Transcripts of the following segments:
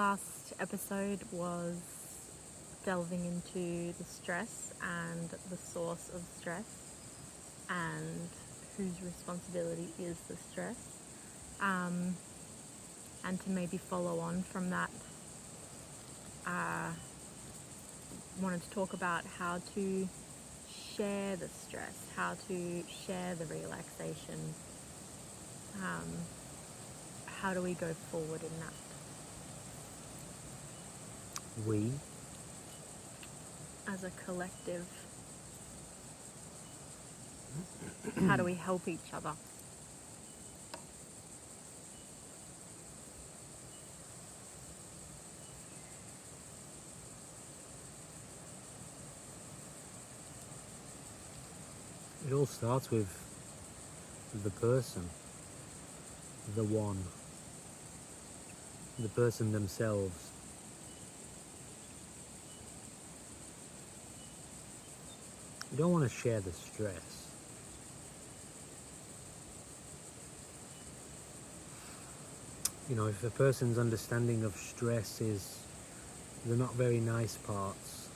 last episode was delving into the stress and the source of stress and whose responsibility is the stress. And to maybe follow on from that, wanted to talk about how to share the stress, how to share the relaxation. How do we go forward in that? We, As a collective, how do we help each other? it all starts with the person, the one, the person themselves. You don't want to share the stress. You know, if a person's understanding of stress is the not very nice parts,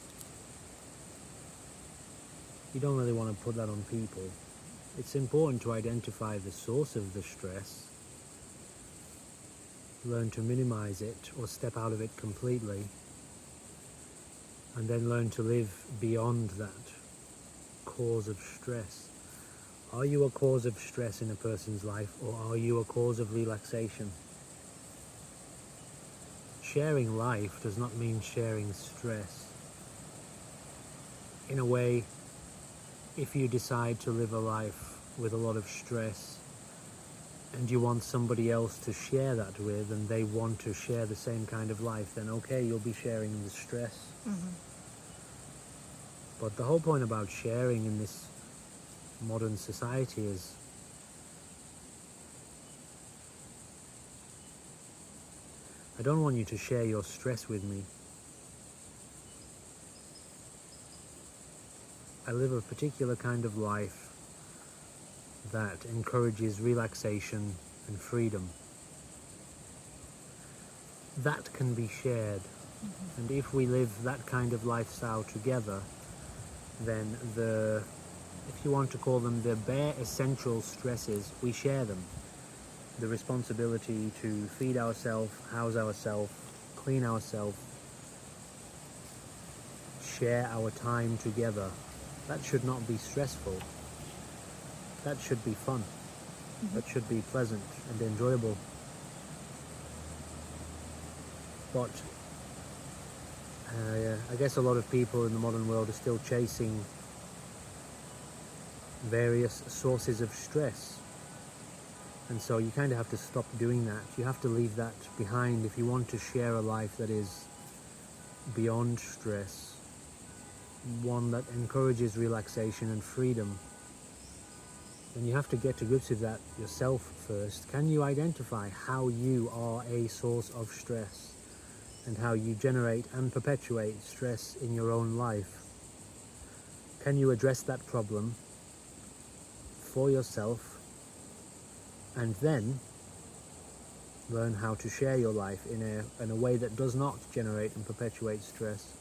you don't really want to put that on people. It's important to identify the source of the stress, learn to minimize it or step out of it completely, and then learn to live beyond that cause of stress. Are you a cause of stress in a person's life, or are you a cause of relaxation? Sharing life does not mean sharing stress. In a way, if you decide to live a life with a lot of stress and you want somebody else to share that with, and they want to share the same kind of life, then okay, you'll be sharing the stress. But the whole point about sharing in this modern society is I don't want you to share your stress with me. I live a particular kind of life that encourages relaxation and freedom. That can be shared. And if we live that kind of lifestyle together, then if you want to call them the bare essential stresses, we share them. The responsibility to feed ourselves, house ourselves, clean ourselves, share our time together. That should not be stressful. That should be fun. That should be pleasant and enjoyable. But I guess a lot of people in the modern world are still chasing various sources of stress. And so you kind of have to stop doing that. You have to leave that behind if you want to share a life that is beyond stress, one that encourages relaxation and freedom. Then you have to get to grips with that yourself first. Can you identify how you are a source of stress and how you generate and perpetuate stress in your own life? Can you address that problem for yourself and then learn how to share your life in a way that does not generate and perpetuate stress,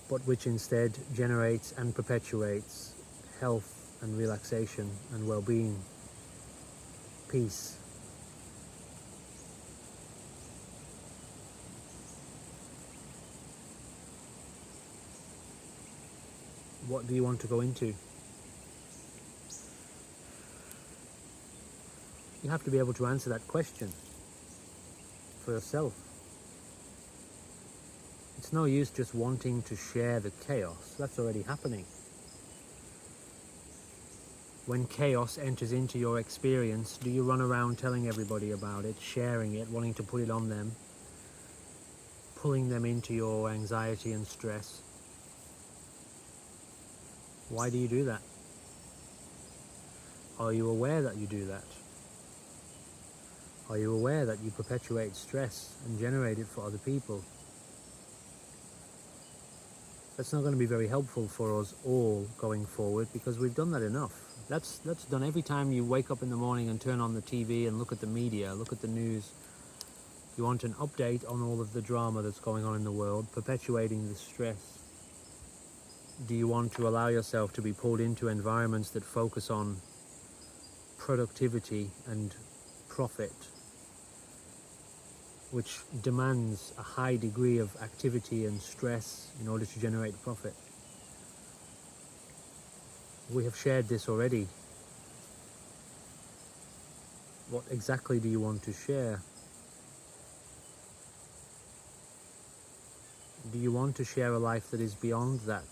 but which instead generates and perpetuates health and relaxation and well-being, peace. What do you want to go into? You have to be able to answer that question for yourself. It's no use just wanting to share the chaos. That's already happening. When chaos enters into your experience, do you run around telling everybody about it, sharing it, wanting to put it on them, pulling them into your anxiety and stress? Why do you do that? Are you aware that you do that? Are you aware that you perpetuate stress and generate it for other people? That's not going to be very helpful for us all going forward, because we've done that enough. That's done every time you wake up in the morning and turn on the TV and look at the media, look at the news. You want an update on all of the drama that's going on in the world, perpetuating the stress. Do you want to allow yourself to be pulled into environments that focus on productivity and profit, which demands a high degree of activity and stress in order to generate profit? We have shared this already. What exactly do you want to share? Do you want to share a life that is beyond that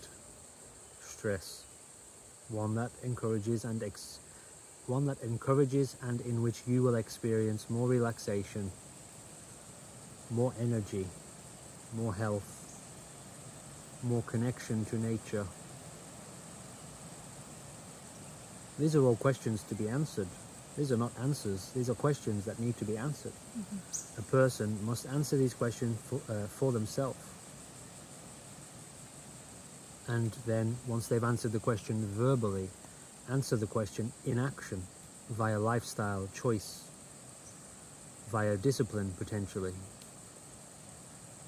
stress? One that encourages and in which you will experience more relaxation, more energy, more health, more connection to nature. These are all questions to be answered. These are not answers. These are questions that need to be answered. A person must answer these questions for themselves. And then, once they've answered the question verbally, answer the question in action, via lifestyle choice, via discipline potentially,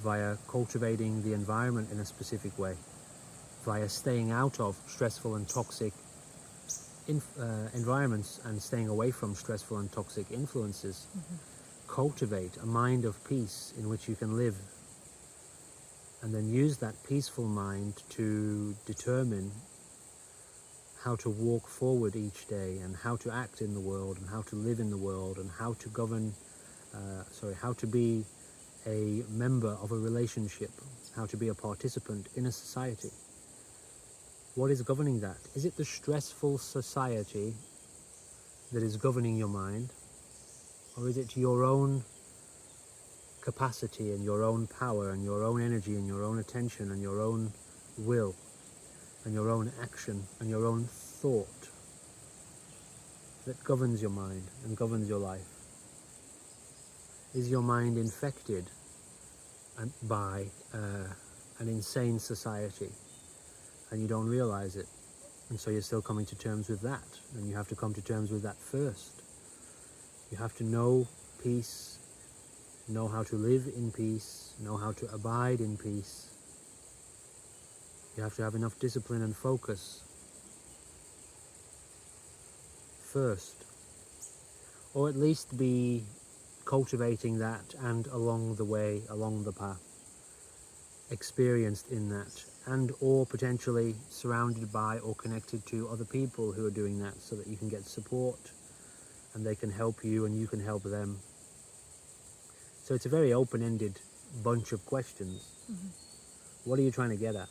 via cultivating the environment in a specific way, via staying out of stressful and toxic environments and staying away from stressful and toxic influences. Cultivate a mind of peace in which you can live, and then use that peaceful mind to determine how to walk forward each day, and how to act in the world, and how to live in the world, and how to how to be a member of a relationship, how to be a participant in a society. What is governing that? Is it the stressful society that is governing your mind? Or is it your own capacity and your own power and your own energy and your own attention and your own will and your own action and your own thought that governs your mind and governs your life? Is your mind infected by an insane society and you don't realize it, and so you're still coming to terms with that? And you have to come to terms with that first. You have to know peace, know how to live in peace, know how to abide in peace. You have to have enough discipline and focus first, or at least be cultivating that, and along the way, along the path, experienced in that, and or potentially surrounded by or connected to other people who are doing that, so that you can get support and they can help you and you can help them. So it's a very open-ended bunch of questions. What are you trying to get at?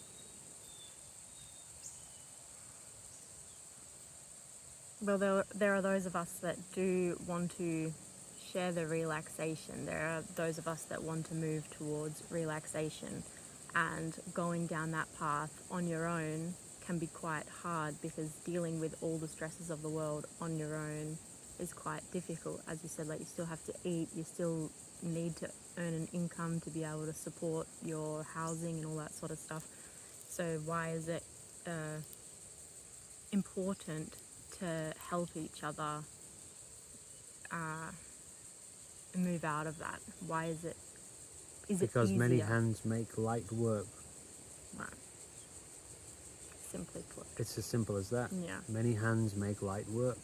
Well, there are those of us that do want to share the relaxation. There are those of us that want to move towards relaxation, and going down that path on your own can be quite hard, because dealing with all the stresses of the world on your own is quite difficult. As you said, like, you still have to eat, you still need to earn an income to be able to support your housing and all that sort of stuff. So why is it important to help each other move out of that? Why is it Because easier? many hands make light work. Right. Simply put. It's as simple as that. Yeah. Many hands make light work.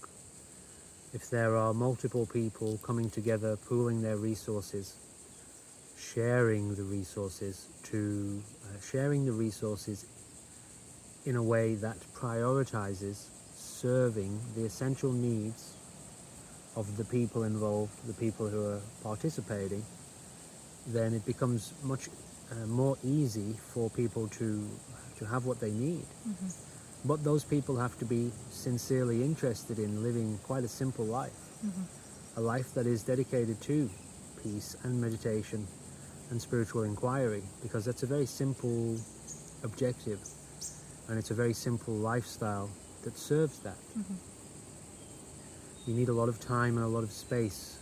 If there are multiple people coming together, pooling their resources, sharing the resources in a way that prioritizes serving the essential needs of the people involved, the people who are participating, then it becomes much more easy for people to have what they need. But those people have to be sincerely interested in living quite a simple life, a life that is dedicated to peace and meditation and spiritual inquiry, because that's a very simple objective, and it's a very simple lifestyle that serves that. You need a lot of time and a lot of space.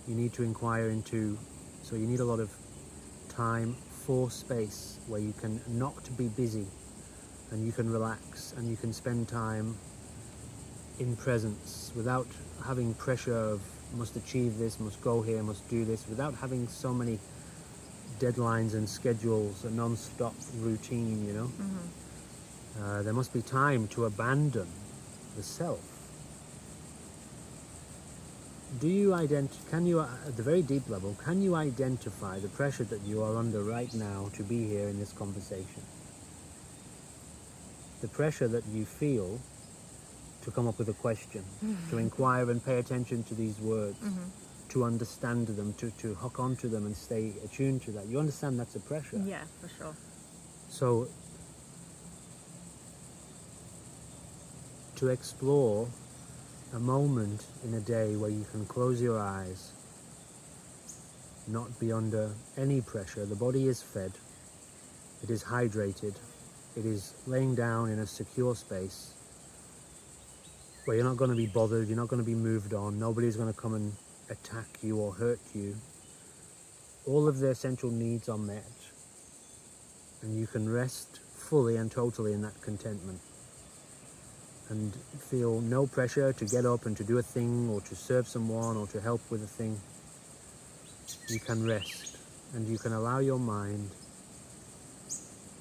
You need to inquire into, so you need a lot of time for space where you can not be busy, and you can relax, and you can spend time in presence without having pressure of must achieve this, must go here, must do this, without having so many deadlines and schedules, a non-stop routine, you know. There must be time to abandon the self. Can you, at the very deep level, can you identify the pressure that you are under right now to be here in this conversation? The pressure that you feel to come up with a question, to inquire and pay attention to these words, to understand them, to hook onto them and stay attuned to that. You understand that's a pressure. Yeah, for sure. So, to explore a moment in a day where you can close your eyes, not be under any pressure. The body is fed, it is hydrated, it is laying down in a secure space where you're not going to be bothered, you're not going to be moved on, nobody's going to come and attack you or hurt you. All of the essential needs are met, and you can rest fully and totally in that contentment and feel no pressure to get up and to do a thing or to serve someone or to help with a thing. You can rest and you can allow your mind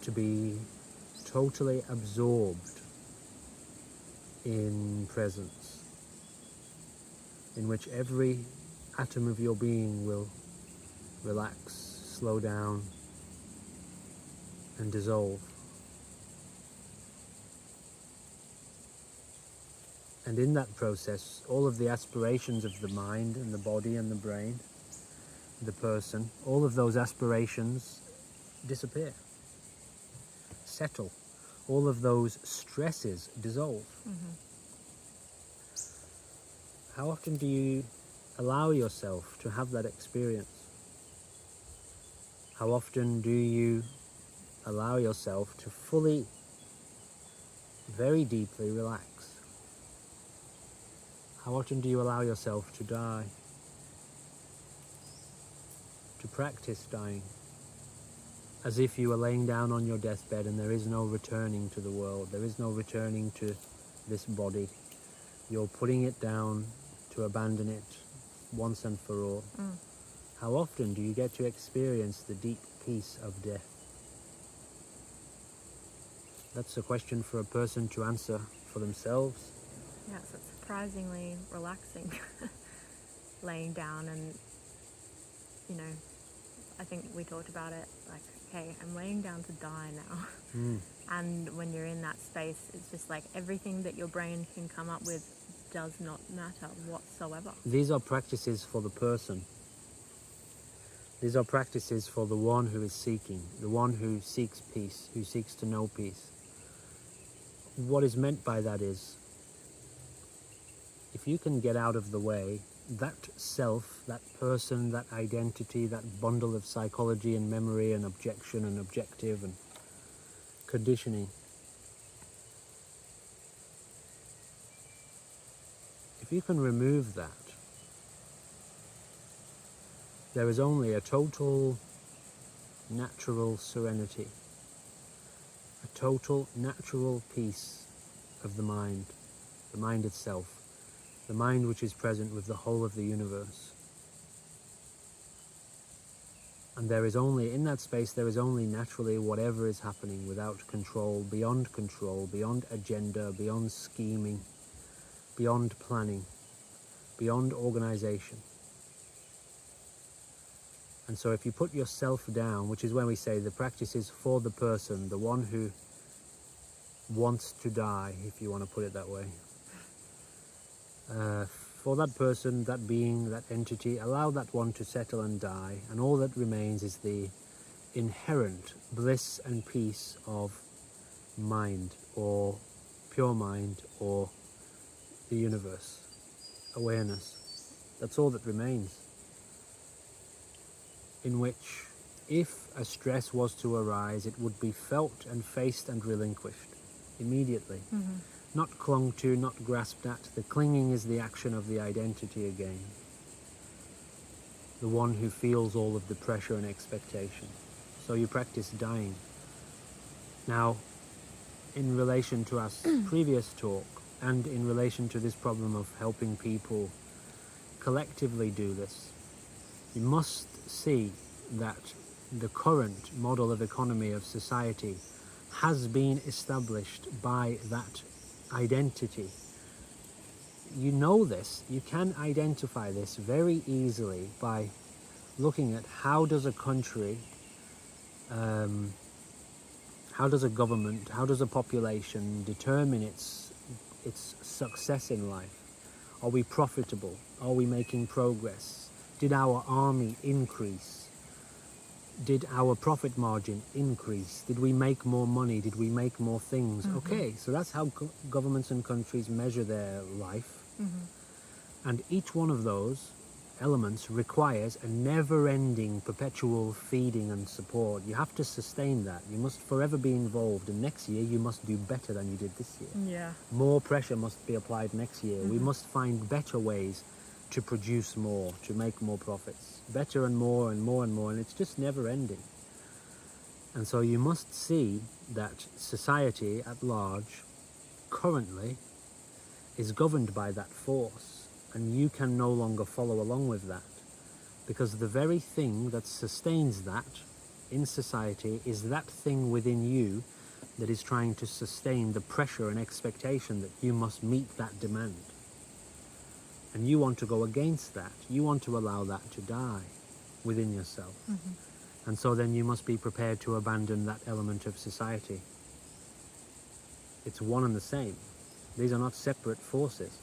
to be totally absorbed in presence, in which every atom of your being will relax, slow down, and dissolve. And in that process, all of the aspirations of the mind and the body and the brain, the person, all of those aspirations disappear, settle. All of those stresses dissolve. How often do you allow yourself to have that experience? How often do you allow yourself to fully, very deeply relax? How often do you allow yourself to die? To practice dying, as if you were laying down on your deathbed and there is no returning to the world, there is no returning to this body. You're putting it down to abandon it once and for all. How often do you get to experience the deep peace of death? That's a question for a person to answer for themselves. Yeah, so it's surprisingly relaxing laying down, and you know, I think we talked about it like, okay, I'm laying down to die now. And when you're in that space, it's just like everything that your brain can come up with does not matter whatsoever. These are practices for the person. These are practices for the one who is seeking, the one who seeks peace, who seeks to know peace. What is meant by that is, if you can get out of the way, that self, that person, that identity, that bundle of psychology and memory and objection and objective and conditioning, if you can remove that, there is only a total natural serenity, a total natural peace of the mind itself, the mind which is present with the whole of the universe. And there is only, in that space, there is only naturally whatever is happening without control, beyond agenda, beyond scheming, beyond planning, beyond organization. And so if you put yourself down, which is when we say the practice is for the person, the one who wants to die, if you want to put it that way. For that person, that being, that entity, allow that one to settle and die, and all that remains is the inherent bliss and peace of mind, or pure mind, or the universe, awareness. That's all that remains. In which, if a stress was to arise, it would be felt and faced and relinquished immediately. Not clung to, not grasped at. The clinging is the action of the identity again. The one who feels all of the pressure and expectation. So you practice dying. Now, in relation to our previous talk, and in relation to this problem of helping people collectively do this. You must see that the current model of economy of society has been established by that identity. You know this, you can identify this very easily by looking at how does a country, how does a government, how does a population determine its success in life. Are we profitable? Are we making progress? Did our army increase? Did our profit margin increase? Did we make more money? Did we make more things? Okay, so that's how governments and countries measure their life. And each one of those elements requires a never-ending, perpetual feeding and support. You have to sustain that. You must forever be involved, and next year you must do better than you did this year. Yeah. More pressure must be applied next year. We must find better ways to produce more, to make more profits. Better and more and more and more, and it's just never ending. And so you must see that society at large currently is governed by that force. And you can no longer follow along with that, because the very thing that sustains that in society is that thing within you that is trying to sustain the pressure and expectation that you must meet that demand. And you want to go against that. You want to allow that to die within yourself. And so then you must be prepared to abandon that element of society. It's one and the same. These are not separate forces.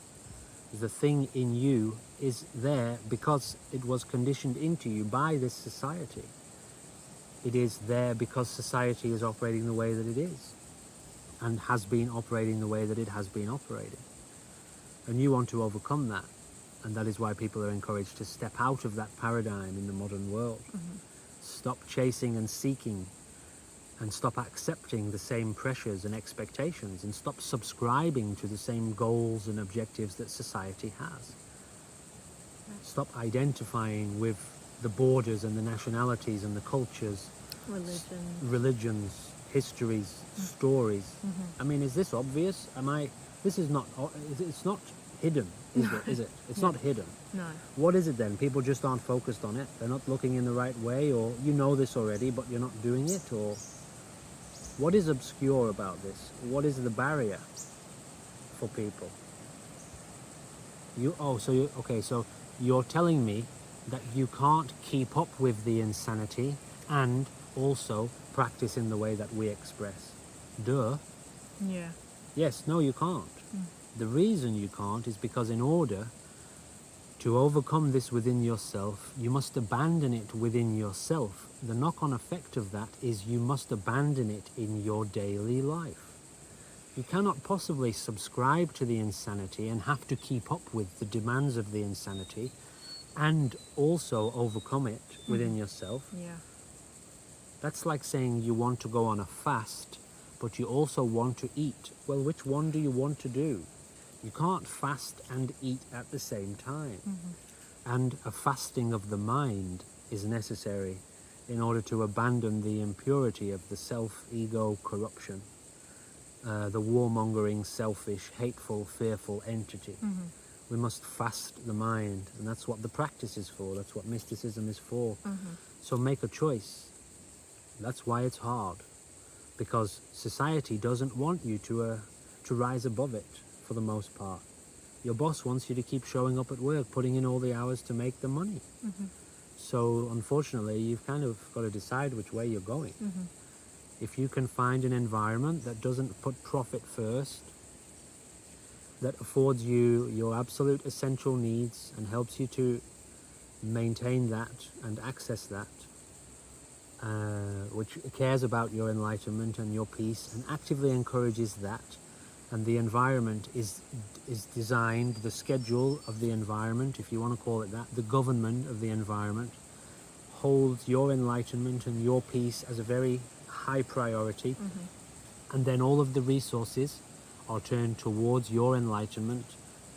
The thing in you is there because it was conditioned into you by this society. It is there because society is operating the way that it is, and has been operating the way that it has been operating. And you want to overcome that. And that is why people are encouraged to step out of that paradigm in the modern world. Stop chasing and seeking, and stop accepting the same pressures and expectations, and stop subscribing to the same goals and objectives that society has. Stop identifying with the borders and the nationalities and the cultures, religions, histories, stories. I mean, is this obvious? This is not, it's not hidden, is it? It's not hidden. No. What is it then? People just aren't focused on it. They're not looking in the right way, or you know this already, but you're not doing it, or what is obscure about this? What is the barrier for people? So you're telling me that you can't keep up with the insanity and also practice in the way that we express. Duh. Yeah. Yes, no, you can't. The reason you can't is because in order to overcome this within yourself, you must abandon it within yourself. The knock-on effect of that is you must abandon it in your daily life. You cannot possibly subscribe to the insanity and have to keep up with the demands of the insanity and also overcome it within yourself. Yeah. That's like saying you want to go on a fast, but you also want to eat. Well, which one do you want to do? You can't fast and eat at the same time. And a fasting of the mind is necessary in order to abandon the impurity of the self-ego corruption, the warmongering, selfish, hateful, fearful entity. We must fast the mind, and that's what the practice is for. That's what mysticism is for. So make a choice. That's why it's hard, because society doesn't want you to rise above it for the most part. Your boss wants you to keep showing up at work, putting in all the hours to make the money. So unfortunately, you've kind of got to decide which way you're going. If you can find an environment that doesn't put profit first, that affords you your absolute essential needs and helps you to maintain that and access that, which cares about your enlightenment and your peace and actively encourages that, and the environment is designed, the schedule of the environment, if you want to call it that, the government of the environment holds your enlightenment and your peace as a very high priority, and then all of the resources are turned towards your enlightenment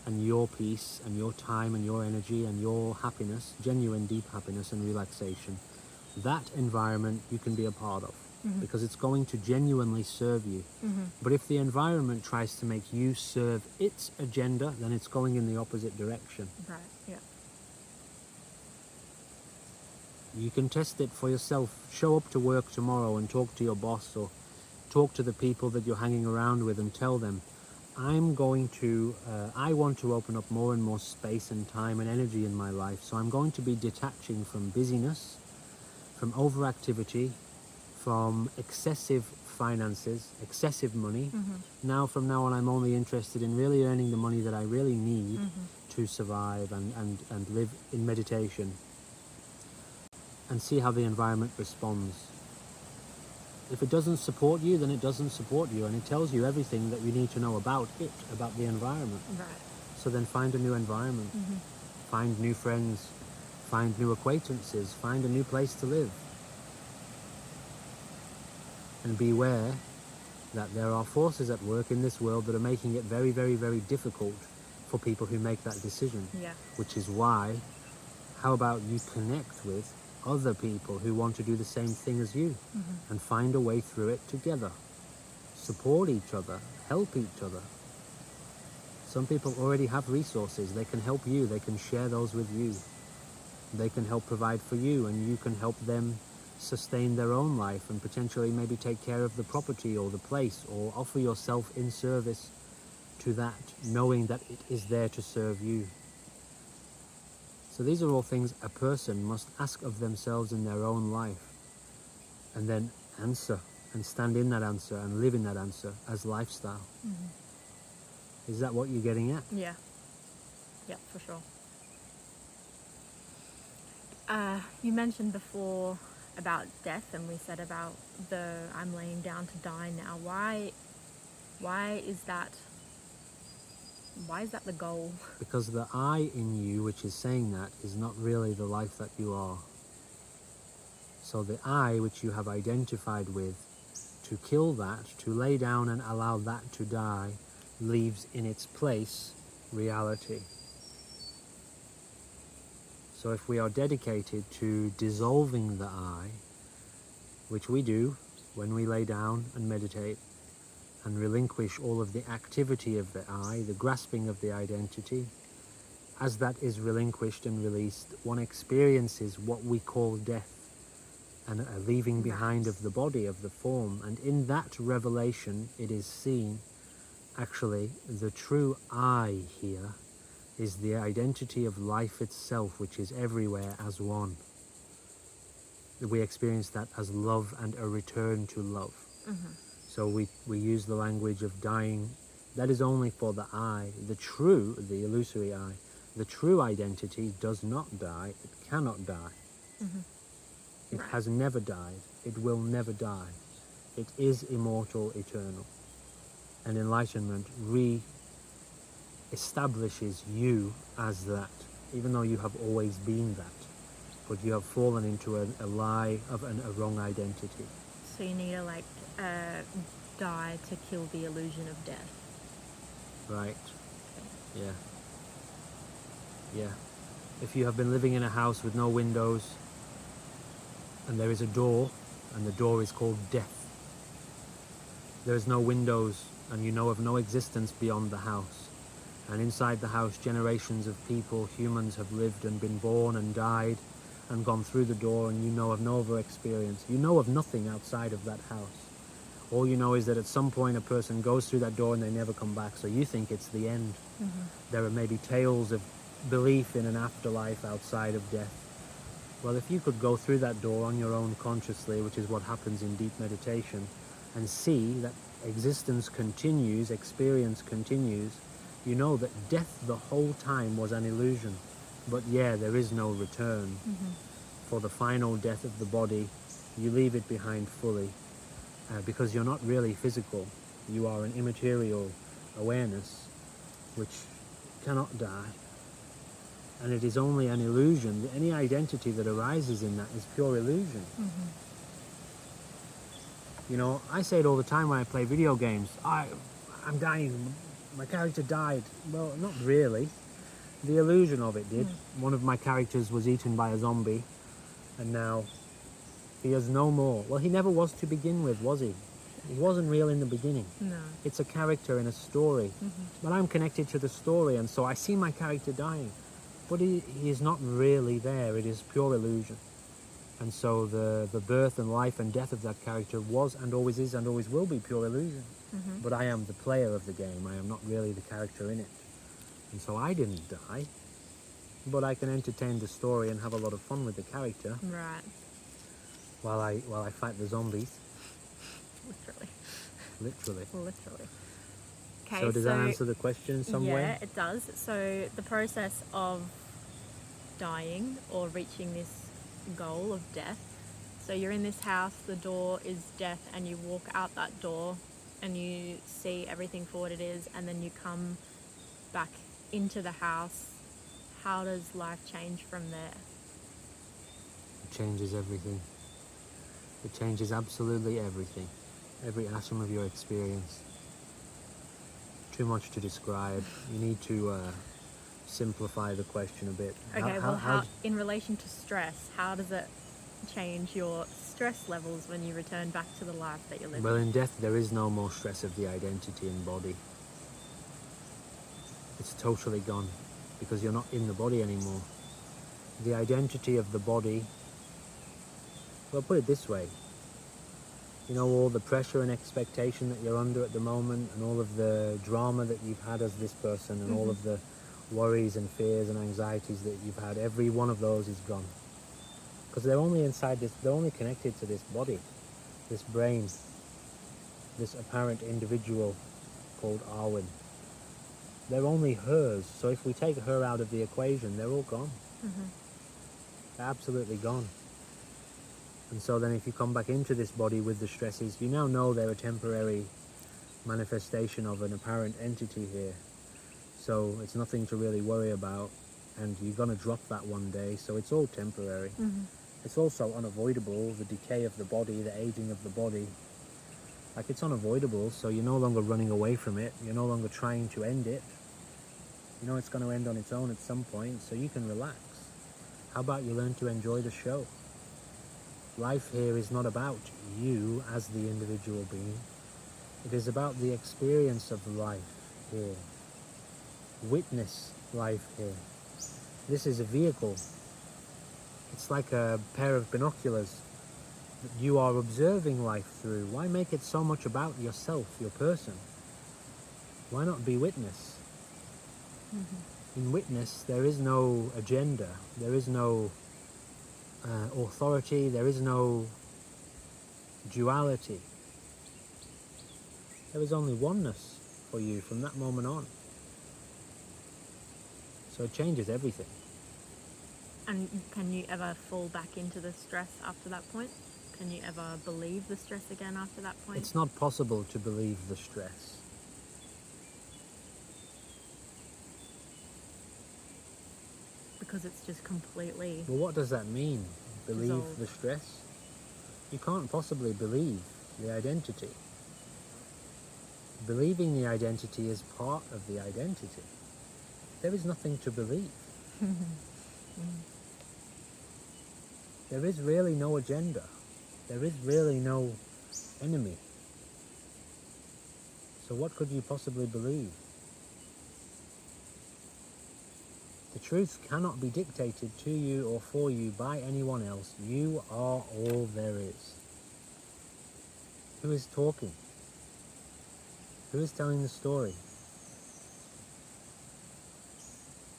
and your peace and your time and your energy and your happiness, genuine deep happiness and relaxation. That environment you can be a part of, because it's going to genuinely serve you. But if the environment tries to make you serve its agenda, then it's going in the opposite direction. Right, yeah. You can test it for yourself. Show up to work tomorrow and talk to your boss, or talk to the people that you're hanging around with and tell them, I want to open up more and more space and time and energy in my life. So I'm going to be detaching from busyness, from overactivity, from excessive finances, excessive money. From now on, I'm only interested in really earning the money that I really need to survive and live in meditation, and see how the environment responds. If it doesn't support you, then it doesn't support you, and it tells you everything that you need to know about it, about the environment. Right. So then find a new environment, find new friends, find new acquaintances, find a new place to live. And beware that there are forces at work in this world that are making it very, very, very difficult for people who make that decision. Yeah. Which is why, how about you connect with other people who want to do the same thing as you, and find a way through it together. Support each other, help each other. Some people already have resources. They can help you, they can share those with you. They can help provide for you, and you can help them sustain their own life and potentially maybe take care of the property or the place, or offer yourself in service to that, knowing that it is there to serve you. So these are all things a person must ask of themselves in their own life, and then answer and stand in that answer and live in that answer as lifestyle. Is that what you're getting at? Yeah. Yeah, for sure. You mentioned before about death, and we said about I'm laying down to die now. Why is that the goal? Because the I in you, which is saying that, is not really the life that you are. So the I, which you have identified with, to kill that, to lay down and allow that to die, leaves in its place reality. So if we are dedicated to dissolving the I, which we do when we lay down and meditate, and relinquish all of the activity of the I, the grasping of the identity, as that is relinquished and released, one experiences what we call death, and a leaving behind of the body, of the form. And in that revelation, it is seen, actually, the true I here is the identity of life itself, which is everywhere as one. We experience that as love and a return to love. So we use the language of dying. That is only for the I, the illusory I. The true identity does not die. It cannot die. It has never died. It will never die. It is immortal, eternal. And enlightenment re-establishes you as that, even though you have always been that. But you have fallen into a lie of a wrong identity. So you need to die to kill the illusion of death. Right. Yeah. Yeah. If you have been living in a house with no windows, and there is a door, and the door is called death. There is no windows, and you know of no existence beyond the house. And inside the house, generations of people, humans, have lived and been born and died and gone through the door, and you know of no other experience. You know of nothing outside of that house. All you know is that at some point a person goes through that door and they never come back, so you think it's the end. There are maybe tales of belief in an afterlife outside of death. Well, if you could go through that door on your own consciously, which is what happens in deep meditation, and see that existence continues, experience continues, you know that death the whole time was an illusion. But yeah, there is no return. For the final death of the body, you leave it behind fully, because you're not really physical. You are an immaterial awareness which cannot die. And it is only an illusion. Any identity that arises in that is pure illusion. You know, I say it all the time when I play video games. I'm dying. My character died. Well, not really. The illusion of it did. One of my characters was eaten by a zombie, and now he is no more. Well, he never was to begin with, was he? He wasn't real in the beginning. No. It's a character in a story. But I'm connected to the story, and so I see my character dying. But he is not really there. It is pure illusion. And so the birth and life and death of that character was and always is and always will be pure illusion. But I am the player of the game. I am not really the character in it. And so I didn't die, but I can entertain the story and have a lot of fun with the character Right. while I fight the zombies, Literally. literally. Literally. Okay, So does that answer the question in some way? Yeah, it does. So the process of dying or reaching this goal of death. So you're in this house, the door is death, and you walk out that door and you see everything for what it is, and then you come back into the house. How does life change from there? It changes everything. It changes absolutely everything. Every atom of your experience. Too much to describe. You need to simplify the question a bit. Okay, in relation to stress, how does it change your stress levels when you return back to the life that you're living? Well, in death, there is no more stress of the identity and body. It's totally gone because you're not in the body anymore. The identity of the body, well, put it this way. You know, all the pressure and expectation that you're under at the moment, and all of the drama that you've had as this person, and all of the worries and fears and anxieties that you've had, every one of those is gone. Because they're only inside this, they're only connected to this body, this brain, this apparent individual called Arwen. They're only hers, so if we take her out of the equation, they're all gone. They're absolutely gone. And so then if you come back into this body with the stresses, you now know they're a temporary manifestation of an apparent entity here. So it's nothing to really worry about, and you're going to drop that one day, so it's all temporary. It's also unavoidable, the decay of the body, the aging of the body. Like, it's unavoidable, so you're no longer running away from it, you're no longer trying to end it. You know it's going to end on its own at some point, so you can relax. How about you learn to enjoy the show? Life here is not about you as the individual being. It is about the experience of life here. Witness life here. This is a vehicle. It's like a pair of binoculars that you are observing life through. Why make it so much about yourself, your person? Why not be witness? In witness, there is no agenda. There is no authority. There is no duality. There is only oneness for you from that moment on. So it changes everything. And can you ever fall back into the stress after that point? Can you ever believe the stress again after that point? It's not possible to believe the stress. Because it's just completely... Well, what does that mean? Believe Dissolve. the stress? You can't possibly believe the identity. Believing the identity is part of the identity. There is nothing to believe. There is really no agenda. There is really no enemy. So what could you possibly believe? The truth cannot be dictated to you or for you by anyone else. You are all there is. Who is talking? Who is telling the story?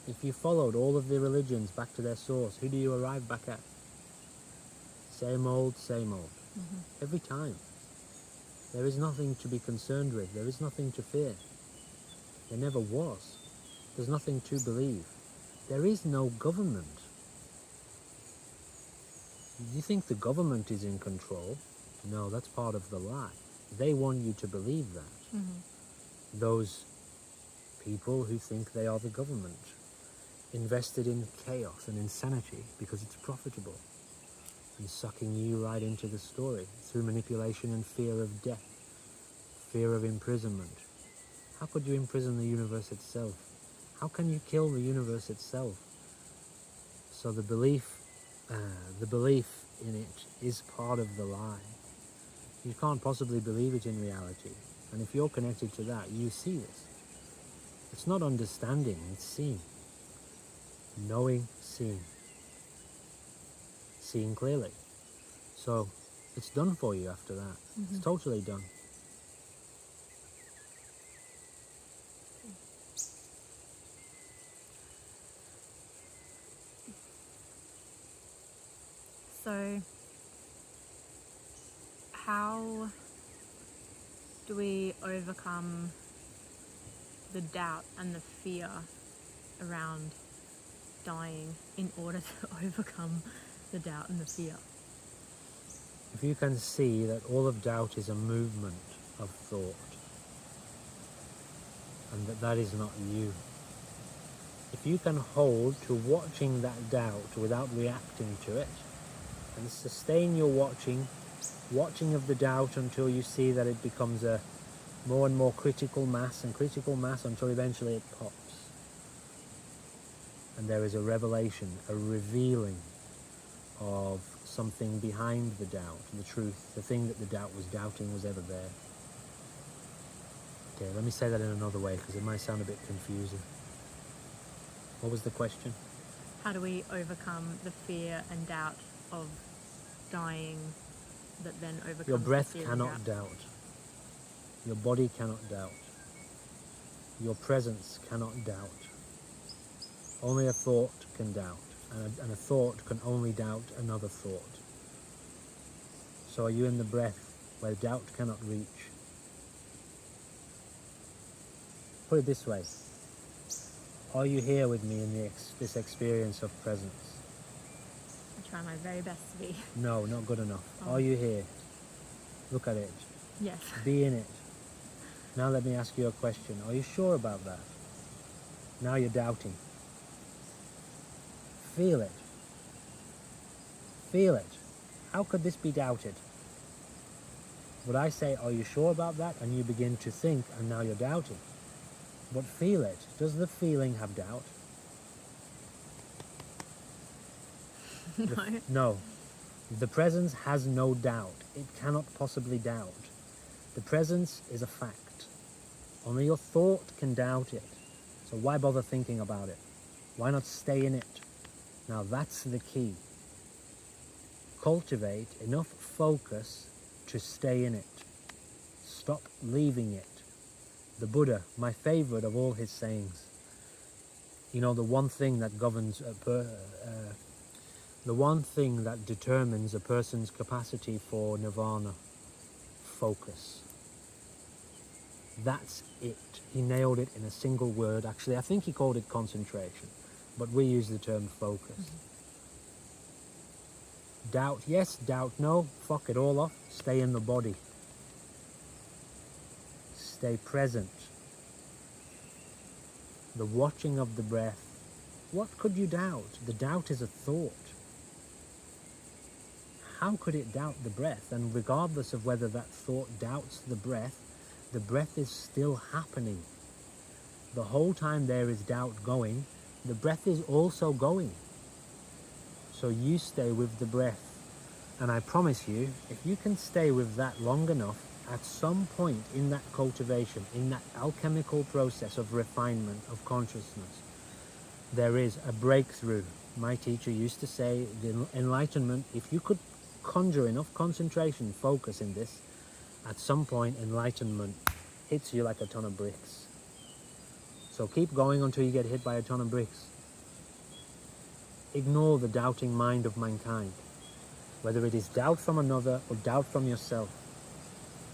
If you followed all of the religions back to their source, who do you arrive back at? Same old, same old. Every time. There is nothing to be concerned with. There is nothing to fear. There never was. There's nothing to believe. There is no government. You think the government is in control? No, that's part of the lie. They want you to believe that. Those people who think they are the government, invested in chaos and insanity because it's profitable, and sucking you right into the story through manipulation and fear of death, fear of imprisonment. How could you imprison the universe itself? How can you kill the universe itself? So the belief in it is part of the lie. You can't possibly believe it in reality. And if you're connected to that, you see this. It's not understanding, it's seeing. Knowing, seeing. Seeing clearly. So it's done for you after that. It's totally done. So, how do we overcome the doubt and the fear around dying in order to overcome the doubt and the fear? If you can see that all of doubt is a movement of thought, and that that is not you, if you can hold to watching that doubt without reacting to it, and sustain your watching of the doubt until you see that it becomes a more and more critical mass until eventually it pops. And there is a revelation, a revealing of something behind the doubt, the truth, the thing that the doubt was doubting was ever there. Okay, let me say that in another way because it might sound a bit confusing. What was the question? How do we overcome the fear and doubt of dying that then overcomes Your breath the fear and cannot doubt. Your body cannot doubt. Your presence cannot doubt. Only a thought can doubt, and a thought can only doubt another thought. So are you in the breath where doubt cannot reach? Put it this way. Are you here with me in this experience of presence? I try my very best to be. No, not good enough. Oh. Are you here? Look at it. Yes. Be in it. Now let me ask you a question. Are you sure about that? Now you're doubting. Feel it. Feel it. How could this be doubted? Would I say, are you sure about that? And you begin to think, and now you're doubting. But feel it. Does the feeling have doubt? No. No. The presence has no doubt. It cannot possibly doubt. The presence is a fact. Only your thought can doubt it. So why bother thinking about it? Why not stay in it? Now that's the key. Cultivate enough focus to stay in it. Stop leaving it. The Buddha, my favorite of all his sayings, you know, the one thing that governs the one thing that determines a person's capacity for nirvana, focus. That's it. He nailed it in a single word. Actually, I think he called it concentration, but we use the term focus. Doubt yes, doubt no, fuck it all off. Stay in the body. Stay present. The watching of the breath. What could you doubt? The doubt is a thought. How could it doubt the breath? And regardless of whether that thought doubts the breath is still happening. The whole time there is doubt going, the breath is also going. So you stay with the breath. And I promise you, if you can stay with that long enough, at some point in that cultivation, in that alchemical process of refinement of consciousness, there is a breakthrough. My teacher used to say, the enlightenment, if you could conjure enough concentration, focus in this, at some point enlightenment hits you like a ton of bricks. So keep going until you get hit by a ton of bricks. Ignore the doubting mind of mankind, whether it is doubt from another or doubt from yourself.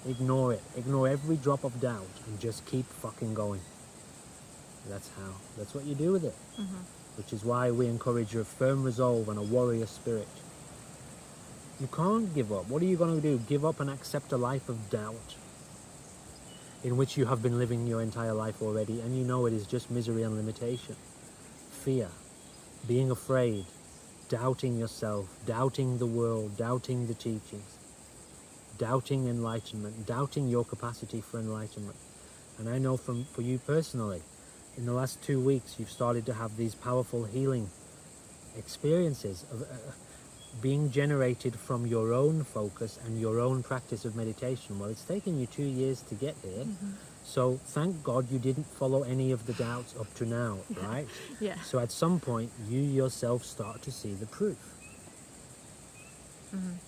Ignore it. Ignore every drop of doubt and just keep fucking going. That's what you do with it. Which is why we encourage a firm resolve and a warrior spirit. You can't give up. What are you going to do? Give up and accept a life of doubt in which you have been living your entire life already, and you know it is just misery and limitation. Fear, being afraid, doubting yourself, doubting the world, doubting the teachings, doubting enlightenment, doubting your capacity for enlightenment. And I know for you personally, in the last 2 weeks, you've started to have these powerful healing experiences of being generated from your own focus and your own practice of meditation. Well, it's taken you 2 years to get here. So thank God you didn't follow any of the doubts up to now, right? Yeah. So at some point, you yourself start to see the proof.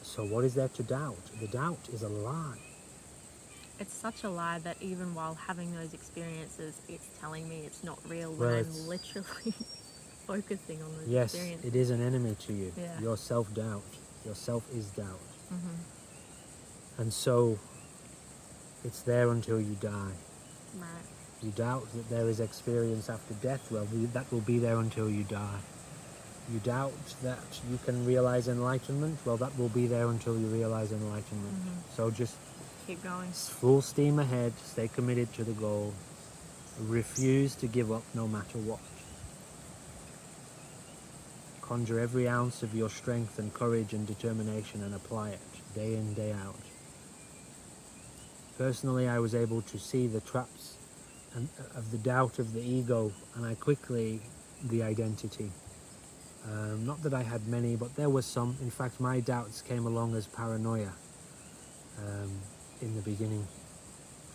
So what is there to doubt? The doubt is a lie. It's such a lie that even while having those experiences, it's telling me it's not real when Well, I'm literally focusing on those yes, experiences. it is an enemy to you. Yeah. Your self-doubt. Your self is doubt. Mm-hmm. And so it's there until you die. Right. You doubt that there is experience after death. Well, that will be there until you die. You doubt that you can realize enlightenment. Well, that will be there until you realize enlightenment. So just Keep going. full steam ahead. Stay committed to the goal. Refuse to give up no matter what. Conjure every ounce of your strength and courage and determination and apply it day in, day out. Personally, I was able to see the traps of the doubt of the ego, and I quickly the identity. Not that I had many, but there was some. In fact, my doubts came along as paranoia in the beginning.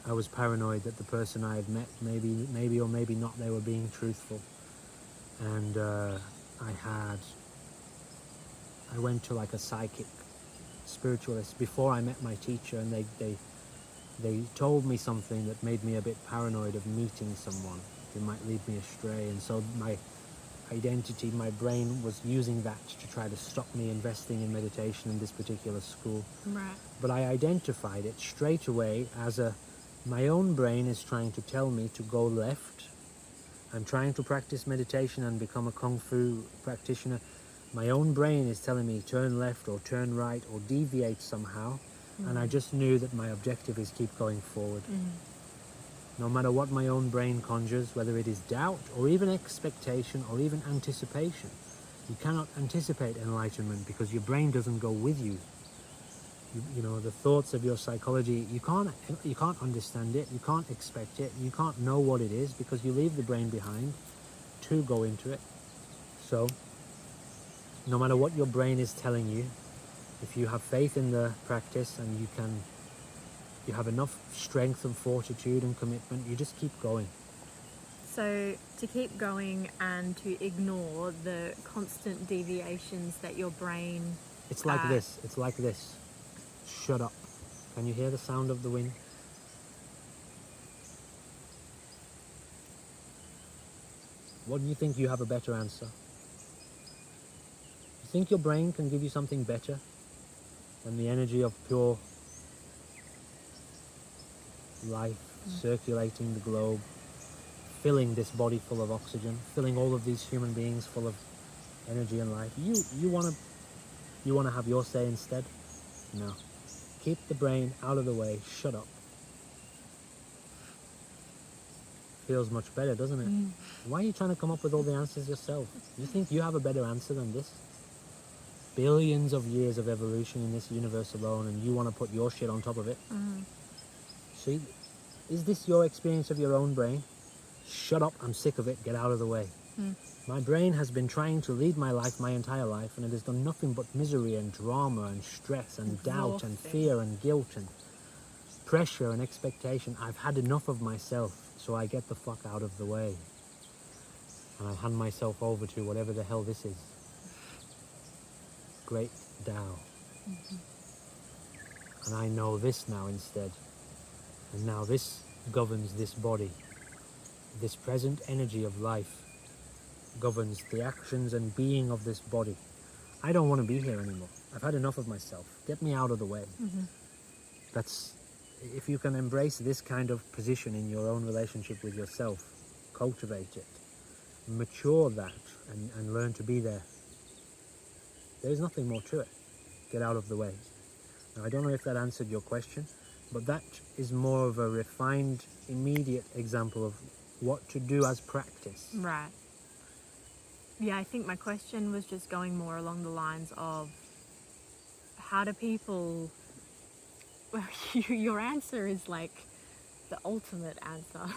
I was paranoid that the person I had met, maybe or maybe not, they were being truthful. And I went to like a psychic spiritualist before I met my teacher, and they told me something that made me a bit paranoid of meeting someone who might lead me astray. And so my identity, my brain was using that to try to stop me investing in meditation in this particular school. Right. But I identified it straight away as my own brain is trying to tell me to go left. I'm trying to practice meditation and become a Kung Fu practitioner. My own brain is telling me turn left or turn right or deviate somehow. And I just knew that my objective is keep going forward. No matter what my own brain conjures, whether it is doubt or even expectation or even anticipation. You cannot anticipate enlightenment because your brain doesn't go with you. You know, the thoughts of your psychology, you can't understand it, you can't expect it, you can't know what it is because you leave the brain behind to go into it. So, no matter what your brain is telling you, if you have faith in the practice and you have enough strength and fortitude and commitment, you just keep going. So to keep going and to ignore the constant deviations that your brain... It's like this. It's like this. Shut up. Can you hear the sound of the wind? What do you think? You have a better answer? You think your brain can give you something better than the energy of pure life circulating the globe, filling this body full of oxygen, filling all of these human beings full of energy and life? You wanna have your say instead? No. Keep the brain out of the way. Shut up. Feels much better, doesn't it? Why are you trying to come up with all the answers yourself? You think you have a better answer than this? Billions of years of evolution in this universe alone, and you want to put your shit on top of it? See, is this your experience of your own brain? Shut up, I'm sick of it, get out of the way. My brain has been trying to lead my life my entire life, and it has done nothing but misery and drama and stress and doubt and fear and guilt and pressure and expectation. I've had enough of myself, so I get the fuck out of the way. And I hand myself over to whatever the hell this is. Great Tao. And I know this now instead. And now this governs this body. This present energy of life governs the actions and being of this body. I don't want to be here anymore. I've had enough of myself. Get me out of the way. That's, if you can embrace this kind of position in your own relationship with yourself, cultivate it, mature that, and learn to be there. There's nothing more to it. Get out of the way. Now, I don't know if that answered your question, but that is more of a refined, immediate example of what to do as practice. Right. Yeah, I think my question was just going more along the lines of how do people... Well, your answer is like the ultimate answer.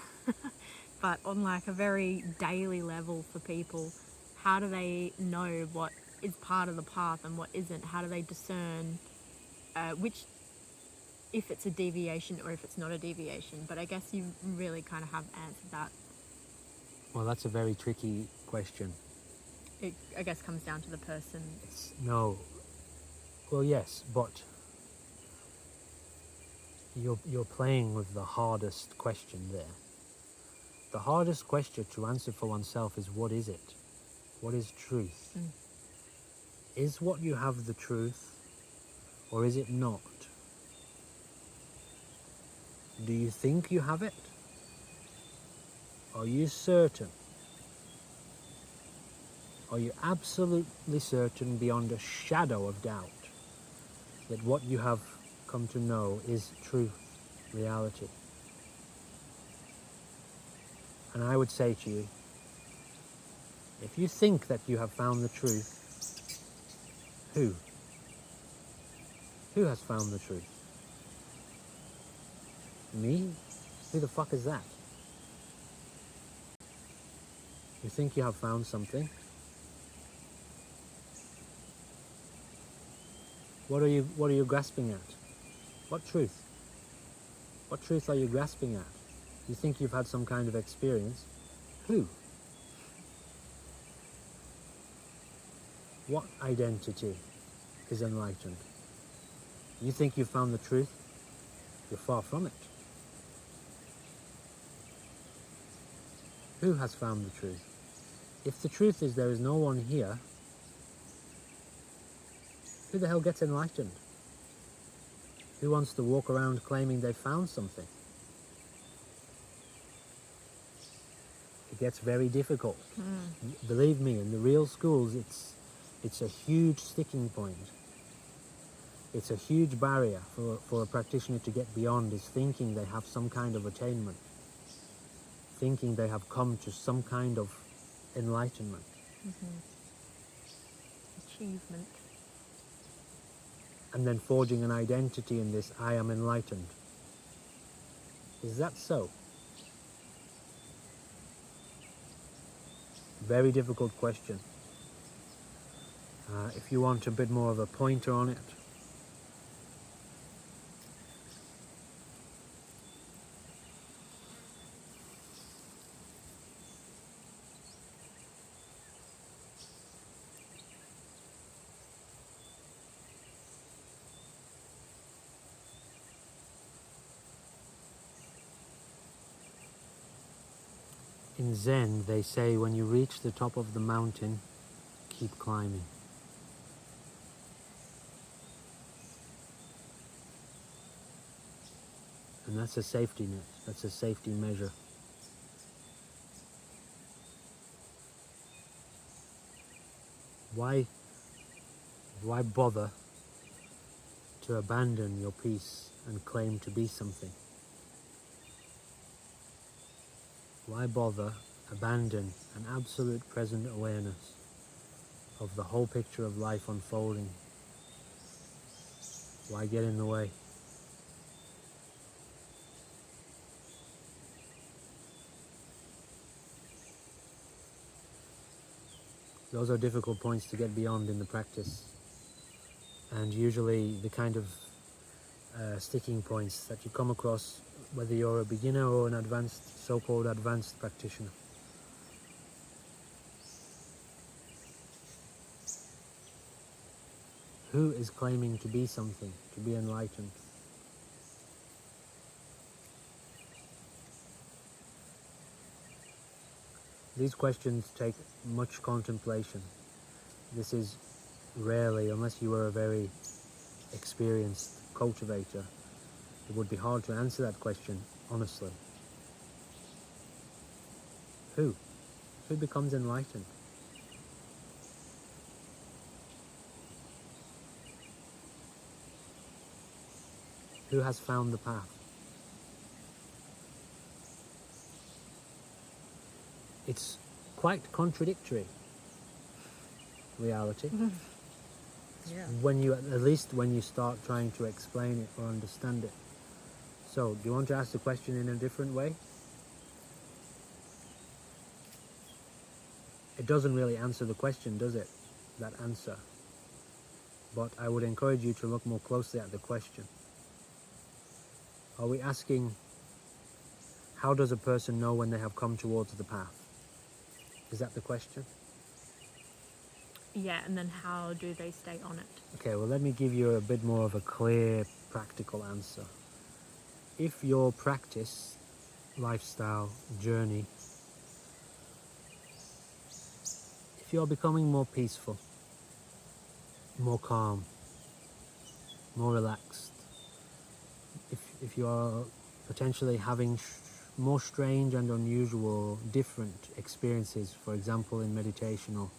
But on like a very daily level for people, how do they know what is part of the path and what isn't? How do they discern which, if it's a deviation or if it's not a deviation? But I guess you really kind of have answered that. Well, that's a very tricky question. It, I guess, comes down to the person. No. Well, yes, but you're playing with the hardest question there. The hardest question to answer for oneself is, what is it? What is truth? Is what you have the truth, or is it not? Do you think you have it? Are you certain? Are you absolutely certain beyond a shadow of doubt that what you have come to know is truth, reality? And I would say to you, if you think that you have found the truth, who? Who has found the truth? Me? Who the fuck is that? You think you have found something? What are you grasping at? What truth? What truth are you grasping at? You think you've had some kind of experience? Who? What identity is enlightened? You think you've found the truth? You're far from it. Who has found the truth? If the truth is there is no one here, who the hell gets enlightened? Who wants to walk around claiming they found something? It gets very difficult. Believe me, in the real schools, it's a huge sticking point. It's a huge barrier for a practitioner to get beyond, is thinking they have some kind of attainment, thinking they have come to some kind of enlightenment. Achievement. And then forging an identity in this, I am enlightened. Is that so? Very difficult question. If you want a bit more of a pointer on it, in Zen they say when you reach the top of the mountain, keep climbing. And that's a safety net, that's a safety measure. Why bother to abandon your peace and claim to be something? Why bother abandon an absolute present awareness of the whole picture of life unfolding? Why get in the way? Those are difficult points to get beyond in the practice, and usually the kind of sticking points that you come across, whether you're a beginner or an advanced, so-called advanced practitioner. Who is claiming to be something, to be enlightened? These questions take much contemplation. This is rarely, unless you were a very experienced cultivator, it would be hard to answer that question honestly. Who? Who becomes enlightened? Who has found the path? It's quite contradictory, reality. Yeah. At least when you start trying to explain it or understand it. So, do you want to ask the question in a different way? It doesn't really answer the question, does it? That answer. But I would encourage you to look more closely at the question. Are we asking, how does a person know when they have come towards the path? Is that the question? Yeah, and then how do they stay on it? Okay, well, let me give you a bit more of a clear, practical answer. If your practice, lifestyle, journey, if you're becoming more peaceful, more calm, more relaxed, if you are potentially having more strange and unusual, different experiences, for example, in meditation or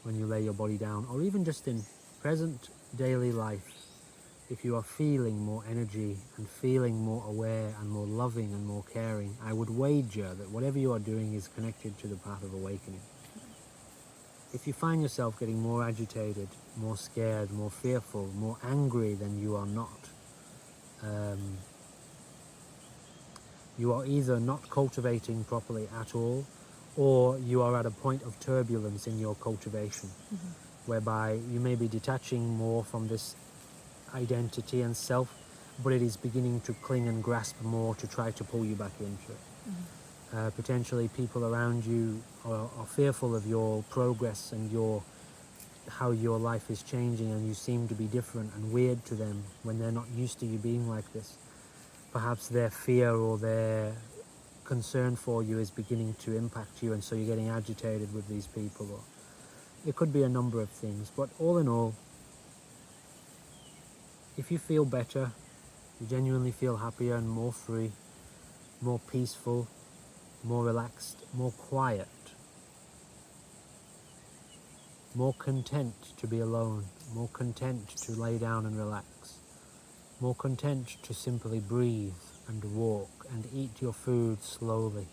when you lay your body down, or even just in present daily life, if you are feeling more energy and feeling more aware and more loving and more caring, I would wager that whatever you are doing is connected to the path of awakening. If you find yourself getting more agitated, more scared, more fearful, more angry than you are not, you are either not cultivating properly at all, or you are at a point of turbulence in your cultivation, whereby you may be detaching more from this identity and self, but it is beginning to cling and grasp more to try to pull you back into it. Potentially people around you are fearful of your progress and how your life is changing, and you seem to be different and weird to them when they're not used to you being like this. Perhaps their fear or their concern for you is beginning to impact you, and so you're getting agitated with these people. Or it could be a number of things, but all in all, if you feel better, you genuinely feel happier and more free, more peaceful, more relaxed, more quiet, more content to be alone, more content to lay down and relax, more content to simply breathe and walk and eat your food slowly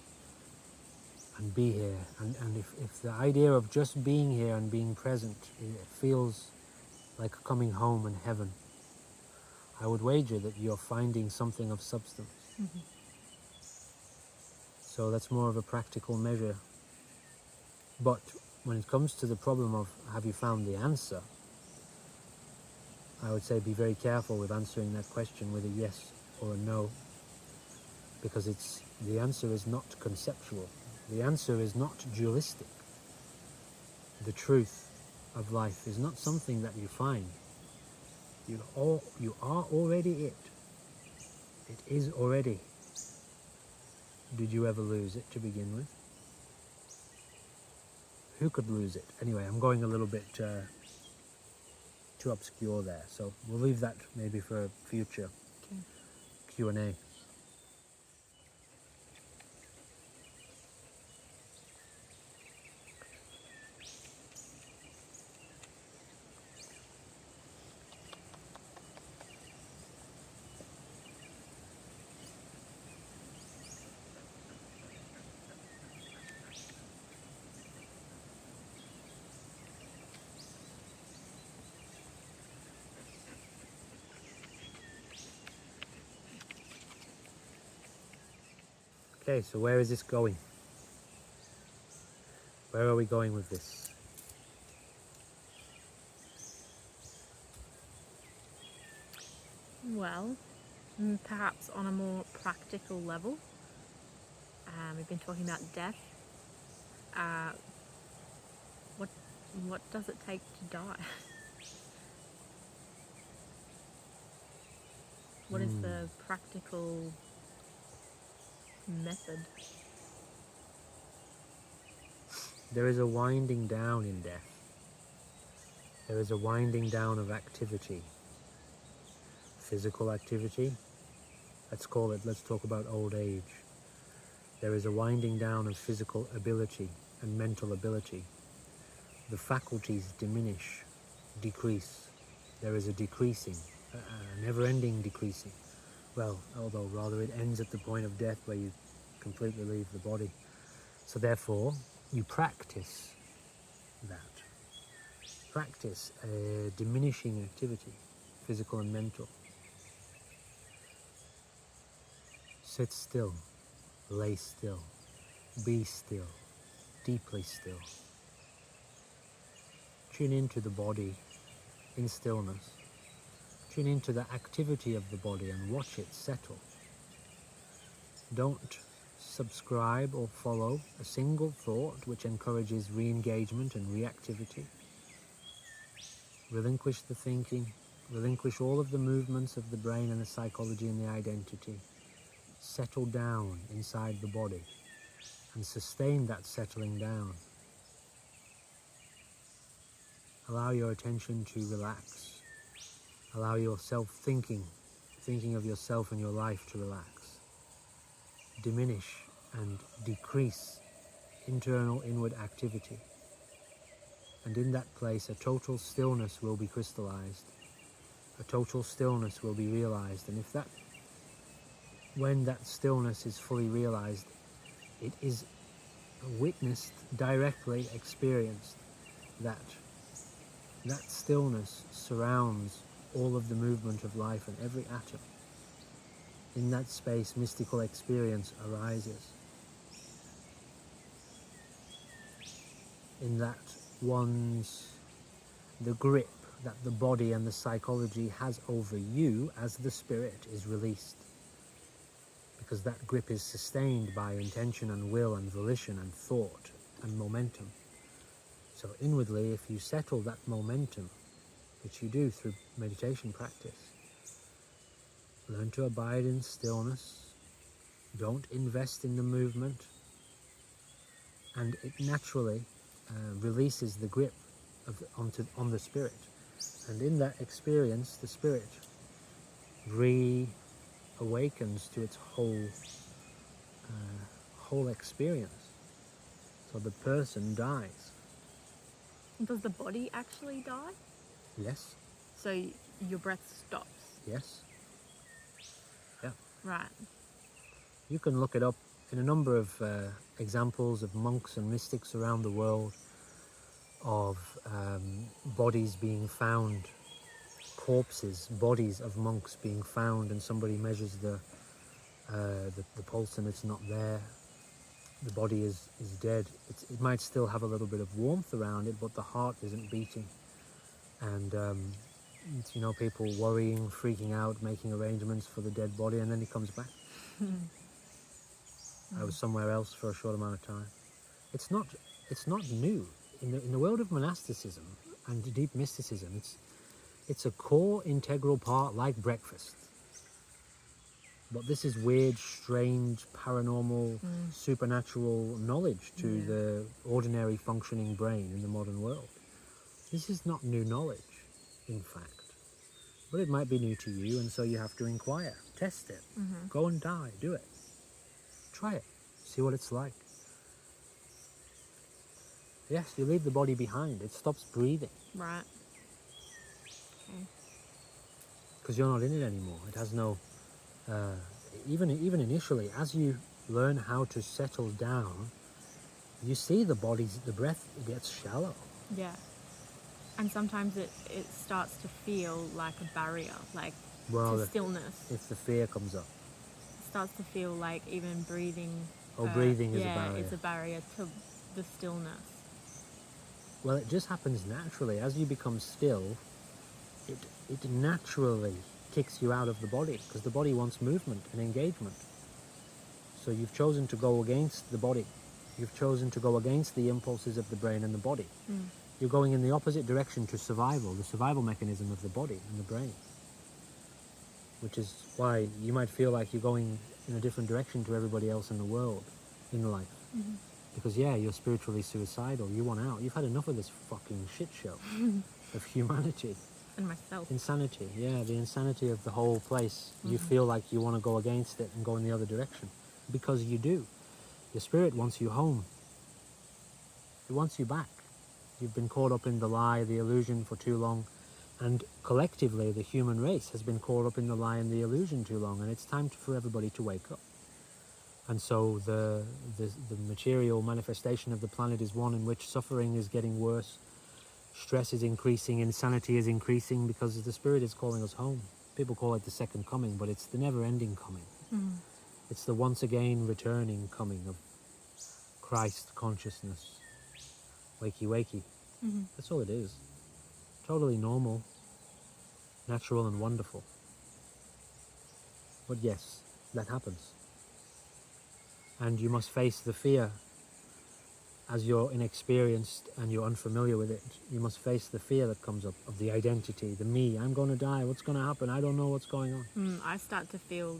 and be here. And if the idea of just being here and being present, it feels like coming home in heaven, I would wager that you're finding something of substance. So that's more of a practical measure. But when it comes to the problem of have you found the answer, I would say be very careful with answering that question with a yes or a no, because the answer is not conceptual. The answer is not dualistic. The truth of life is not something that you find. You are already it. It is already. Did you ever lose it to begin with? Who could lose it? Anyway, I'm going a little bit too obscure there, so we'll leave that maybe for a future Q&A. Okay, so where is this going? Where are we going with this? Well, perhaps on a more practical level, we've been talking about death. Uh, what does it take to die? What is the practical method? There is a winding down in death. There is a winding down of activity. Physical activity. Let's talk about old age. There is a winding down of physical ability and mental ability. The faculties diminish, decrease. There is a decreasing, a never-ending decreasing. Well, although rather it ends at the point of death where you completely leave the body. So therefore, you practice that. Practice a diminishing activity, physical and mental. Sit still, lay still, be still, deeply still. Tune into the body in stillness. Tune into the activity of the body and watch it settle. Don't subscribe or follow a single thought which encourages re-engagement and reactivity. Relinquish the thinking. Relinquish all of the movements of the brain and the psychology and the identity. Settle down inside the body and sustain that settling down. Allow your attention to relax. Allow yourself thinking of yourself and your life to relax. Diminish and decrease internal inward activity. And in that place, a total stillness will be crystallized. A total stillness will be realized. And when that stillness is fully realized, it is witnessed, directly experienced, that stillness surrounds all of the movement of life and every atom. In that space, mystical experience arises. In that the grip that the body and the psychology has over you as the spirit is released. Because that grip is sustained by intention and will and volition and thought and momentum. So inwardly, if you settle that momentum, which you do through meditation practice, learn to abide in stillness, don't invest in the movement, and it naturally releases the grip on the spirit. And in that experience, the spirit reawakens to its whole experience. So the person dies. Does the body actually die? Yes. So your breath stops? Yes. Yeah. Right. You can look it up in a number of examples of monks and mystics around the world, of bodies being found, bodies of monks being found, and somebody measures the pulse and it's not there. The body is dead. It might still have a little bit of warmth around it, but the heart isn't beating. And people worrying, freaking out, making arrangements for the dead body, and then he comes back. I was somewhere else for a short amount of time. It's not new in the world of monasticism and deep mysticism. It's a core integral part, like breakfast. But this is weird, strange, paranormal, supernatural knowledge to the ordinary functioning brain in the modern world. This is not new knowledge, in fact. But it might be new to you, and so you have to inquire, test it, go and die, do it. Try it, see what it's like. Yes, you leave the body behind, it stops breathing. Right. Okay. Because you're not in it anymore. It has no... even initially, as you learn how to settle down, you see the breath gets shallow. Yeah. And sometimes it starts to feel like a barrier, like to stillness. If the fear comes up. It starts to feel like even breathing... breathing is a barrier. Yeah, it's a barrier to the stillness. Well, it just happens naturally. As you become still, it naturally kicks you out of the body, because the body wants movement and engagement. So you've chosen to go against the body. You've chosen to go against the impulses of the brain and the body. You're going in the opposite direction to survival, the survival mechanism of the body and the brain. Which is why you might feel like you're going in a different direction to everybody else in the world, in life. Because you're spiritually suicidal, you want out. You've had enough of this fucking shit show of humanity. And myself. Insanity, the insanity of the whole place. You feel like you want to go against it and go in the other direction. Because you do. Your spirit wants you home. It wants you back. You've been caught up in the lie, the illusion for too long. And collectively, the human race has been caught up in the lie and the illusion too long. And it's time for everybody to wake up. And so the material manifestation of the planet is one in which suffering is getting worse. Stress is increasing, insanity is increasing, because the spirit is calling us home. People call it the second coming, but it's the never-ending coming. It's the once again returning coming of Christ consciousness. Wakey, wakey. That's all it is. Totally normal, natural and wonderful. But yes, that happens. And you must face the fear as you're inexperienced and you're unfamiliar with it, you must face the fear that comes up of the identity, the me. I'm going to die. What's going to happen? I don't know what's going on. I start to feel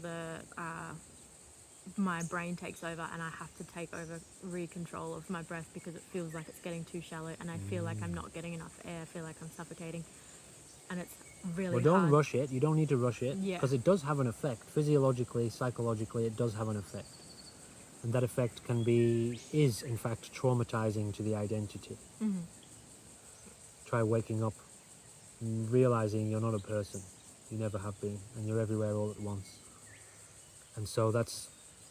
my brain takes over, and I have to take over control of my breath because it feels like it's getting too shallow, and I feel like I'm not getting enough air. I feel like I'm suffocating, and it's really Well, don't hard. rush it. You don't need to rush it, Yeah. because it does have an effect. Physiologically, psychologically, it does have an effect. And that effect is in fact traumatizing to the identity. Mm-hmm. Try waking up and realizing you're not a person. You never have been, and you're everywhere all at once. And so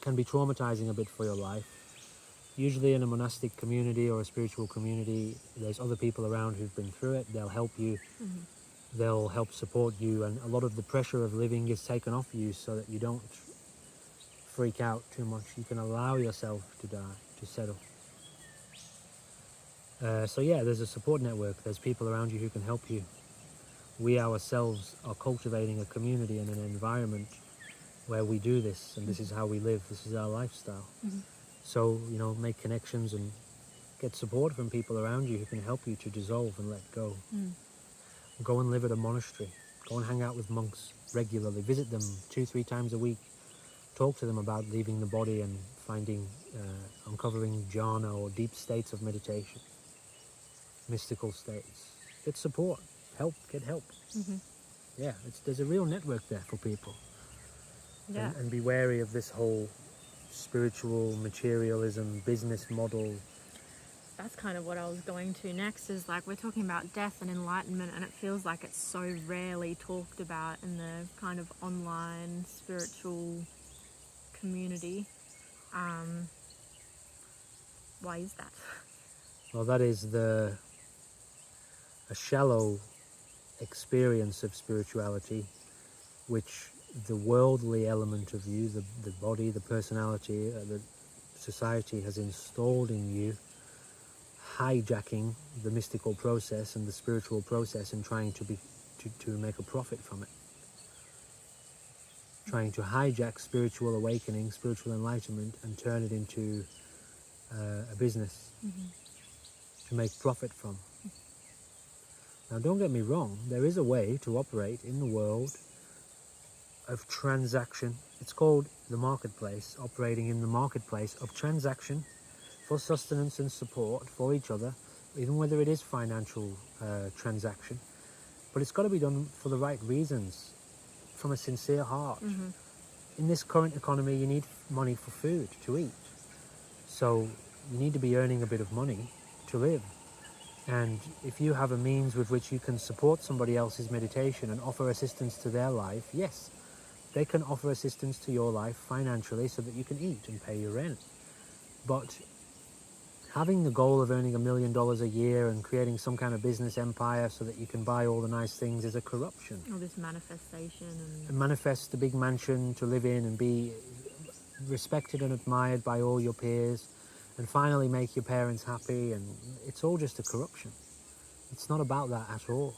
can be traumatizing a bit for your life. Usually in a monastic community or a spiritual community, there's other people around who've been through it. They'll help you. Mm-hmm. They'll help support you, and a lot of the pressure of living is taken off you so that you don't freak out too much. You can allow yourself to die, to settle. So yeah, there's a support network. There's people around you who can help you. We ourselves are cultivating a community and an environment where we do this, and this is how we live. This is our lifestyle. Mm-hmm. So, make connections and get support from people around you who can help you to dissolve and let go. Go and live at a monastery. Go and hang out with monks regularly. Visit them 2-3 times a week. Talk to them about leaving the body and uncovering jhana or deep states of meditation, mystical states. Get support, get help. Mm-hmm. Yeah, there's a real network there for people. Yeah. And be wary of this whole spiritual materialism business model. That's kind of what I was going to next, is like we're talking about death and enlightenment, and it feels like it's so rarely talked about in the kind of online spiritual community. Why is that? Well, that is a shallow experience of spirituality, which the worldly element of you, the body, the personality, the society has installed in you, hijacking the mystical process and the spiritual process and trying to make a profit from it. Trying to hijack spiritual awakening, spiritual enlightenment, and turn it into a business to make profit from. Now, don't get me wrong, there is a way to operate in the world of transaction. It's called the marketplace, operating in the marketplace of transaction for sustenance and support for each other, even whether it is financial transaction. But it's got to be done for the right reasons, from a sincere heart. In this current economy, you need money for food, to eat. So you need to be earning a bit of money to live. And if you have a means with which you can support somebody else's meditation and offer assistance to their life, yes, they can offer assistance to your life financially so that you can eat and pay your rent. But having the goal of earning $1 million a year and creating some kind of business empire so that you can buy all the nice things is a corruption. All this manifestation And manifest a big mansion to live in and be respected and admired by all your peers, and finally make your parents happy, and it's all just a corruption. It's not about that at all.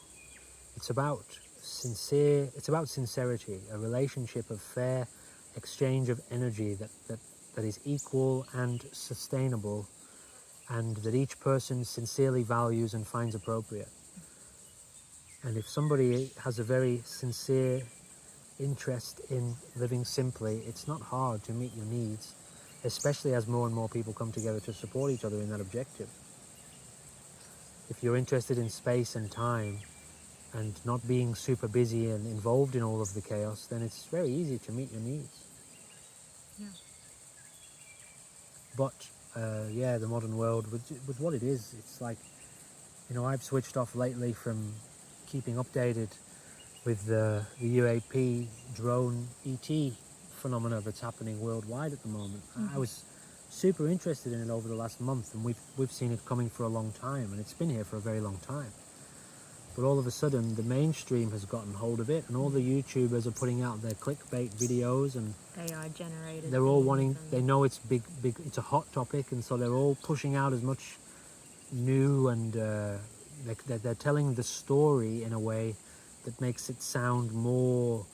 It's about sincerity, a relationship of fair exchange of energy that is equal and sustainable, and that each person sincerely values and finds appropriate. And if somebody has a very sincere interest in living simply, it's not hard to meet your needs, especially as more and more people come together to support each other in that objective. If you're interested in space and time and not being super busy and involved in all of the chaos, then it's very easy to meet your needs. Yeah. But the modern world, with what it is, it's like, I've switched off lately from keeping updated with the UAP drone ET phenomena that's happening worldwide at the moment. I was super interested in it over the last month, and we've seen it coming for a long time, and it's been here for a very long time. But all of a sudden, the mainstream has gotten hold of it, and all the YouTubers are putting out their clickbait videos, and AI generated. they're all they know it's big, it's a hot topic, and so they're all pushing out as much new, and they're telling the story in a way that makes it sound more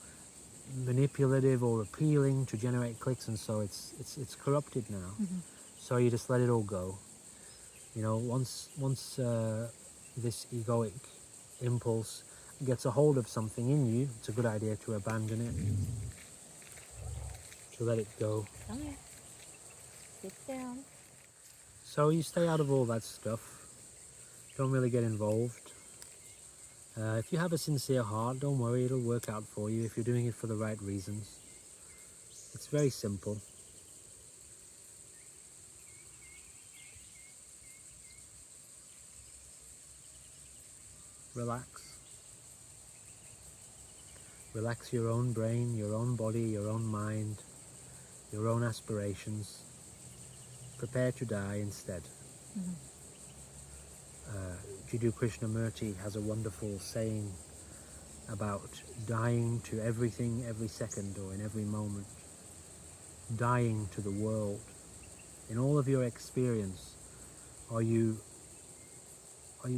manipulative or appealing to generate clicks, and so it's corrupted now. So you just let it all go. You know, once this egoic impulse gets a hold of something in you, it's a good idea to abandon it, to let it go. Come here. Sit down. So you stay out of all that stuff. Don't really get involved. If you have a sincere heart, don't worry, it'll work out for you if you're doing it for the right reasons. It's very simple. Relax. Relax your own brain, your own body, your own mind, your own aspirations. Prepare to die instead. Mm-hmm. Jiddu Krishnamurti has a wonderful saying about dying to everything every second or in every moment. Dying to the world. In all of your experience, are you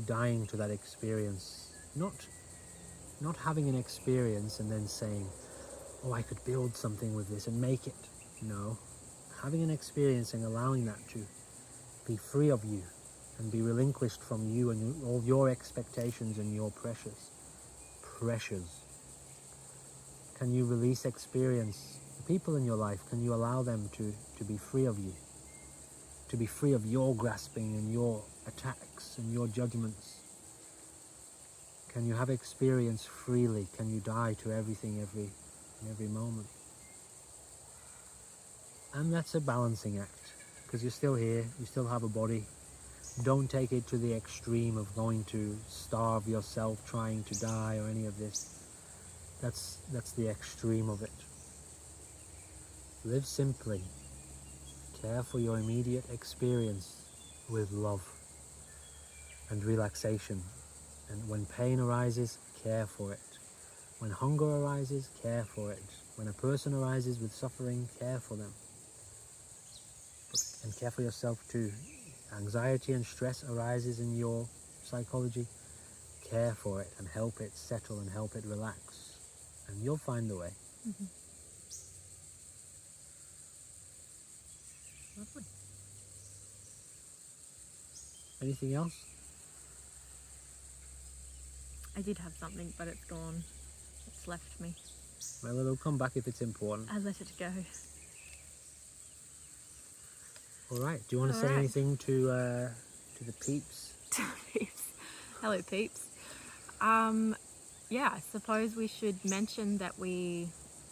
dying to that experience? Not having an experience and then saying, oh, I could build something with this and make it. No. Having an experience and allowing that to be free of you and be relinquished from you and all your expectations and your pressures. Can you release experience? The people in your life, can you allow them to be free of you? To be free of your grasping and your attacks and your judgments? Can you have experience freely? Can you die to everything in every moment? And that's a balancing act, because you're still here, you still have a body. Don't take it to the extreme of going to starve yourself, trying to die, or any of this. That's the extreme of it. Live simply. Care for your immediate experience with love and relaxation. And when pain arises, care for it. When hunger arises, care for it. When a person arises with suffering, care for them. And care for yourself too. Anxiety and stress arises in your psychology, care for it and help it settle and help it relax. And you'll find the way. Mm-hmm. Lovely. Anything else? I did have something, but it's gone. It's left me. Well, it'll come back if it's important. I let it go. All right. Do you want to All say right. anything to the peeps? Peeps. Hello, peeps. Yeah, I suppose we should mention that